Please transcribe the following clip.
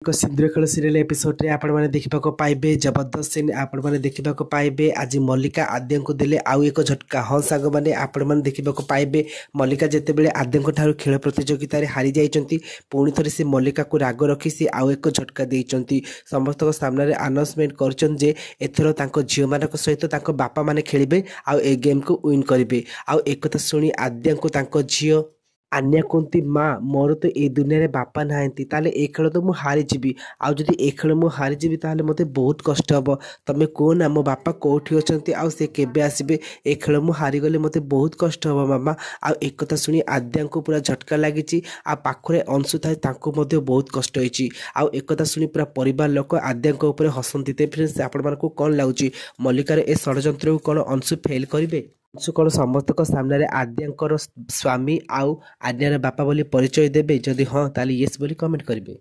ଏକ ସିନ୍ଦୁର ଖେଳ ସିରିଏଲ ଏପିସୋଡରେ ଆପଣମାନେ ଦେଖିବାକୁ ପାଇବେ ଜବରଦସ୍ତ ସିନ୍ ଆପଣମାନେ ଦେଖିବାକୁ ପାଇବେ। ଆଜି ମଲ୍ଲିକା ଆଦ୍ୟଙ୍କୁ ଦେଲେ ଆଉ ଏକ ଝଟକା। ହଁ ସାଙ୍ଗମାନେ, ଆପଣମାନେ ଦେଖିବାକୁ ପାଇବେ ମଲ୍ଲିକା ଯେତେବେଳେ ଆଦ୍ୟଙ୍କ ଠାରୁ ଖେଳ ପ୍ରତିଯୋଗିତାରେ ହାରି ଯାଇଛନ୍ତି, ପୁଣି ଥରେ ସେ ମଲ୍ଲିକାକୁ ରାଗ ରଖି ସେ ଆଉ ଏକ ଝଟକା ଦେଇଛନ୍ତି। ସମସ୍ତଙ୍କ ସାମ୍ନାରେ ଆନାଉନ୍ସମେଣ୍ଟ କରିଛନ୍ତି ଯେ ଏଥର ତାଙ୍କ ଝିଅମାନଙ୍କ ସହିତ ତାଙ୍କ ବାପାମାନେ ଖେଳିବେ ଆଉ ଏ ଗେମ୍କୁ ୱିନ୍ କରିବେ। ଆଉ ଏକଥା ଶୁଣି ଆଦ୍ୟଙ୍କୁ ତାଙ୍କ ଝିଅ ଆନ୍ୟା କୁହନ୍ତି, ମା ମୋର ତ ଏ ଦୁନିଆରେ ବାପା ନାହାନ୍ତି, ତାହେଲେ ଏ ଖେଳ ତ ମୁଁ ହାରିଯିବି। ଆଉ ଯଦି ଏ ଖେଳ ମୁଁ ହାରିଯିବି ତାହେଲେ ମୋତେ ବହୁତ କଷ୍ଟ ହେବ। ତମେ କୁହ ନା ମୋ ବାପା କେଉଁଠି ଅଛନ୍ତି ଆଉ ସେ କେବେ ଆସିବେ? ଏ ଖେଳ ମୁଁ ହାରିଗଲେ ମୋତେ ବହୁତ କଷ୍ଟ ହେବ ମାମା। ଆଉ ଏକଥା ଶୁଣି ଆଦ୍ୟାଙ୍କୁ ପୁରା ଝଟକା ଲାଗିଛି। ଆଉ ପାଖରେ ଅଂଶୁ ଥାଏ, ତାଙ୍କୁ ମଧ୍ୟ ବହୁତ କଷ୍ଟ ହେଇଛି। ଆଉ ଏକଥା ଶୁଣି ପୁରା ପରିବାର ଲୋକ ଆଦ୍ୟାଙ୍କ ଉପରେ ହସନ୍ତି। ତ ଫ୍ରେଣ୍ଡସ୍, ଆପଣମାନଙ୍କୁ କ'ଣ ଲାଗୁଛି ମଲ୍ଲିକାର ଏ ଷଡ଼ଯନ୍ତ୍ରକୁ କ'ଣ ଅଂଶୁ ଫେଲ୍ କରିବେ? ଅଂଶୁ କ'ଣ ସମସ୍ତଙ୍କ ସାମ୍ନାରେ ଆଦ୍ୟାଙ୍କର ସ୍ୱାମୀ ଆଉ ଆନ୍ୟାର ବାପା ବୋଲି ପରିଚୟ ଦେବେ? ଯଦି ହଁ ତାହେଲେ ୟେସ୍ ବୋଲି କମେଣ୍ଟ କରିବେ।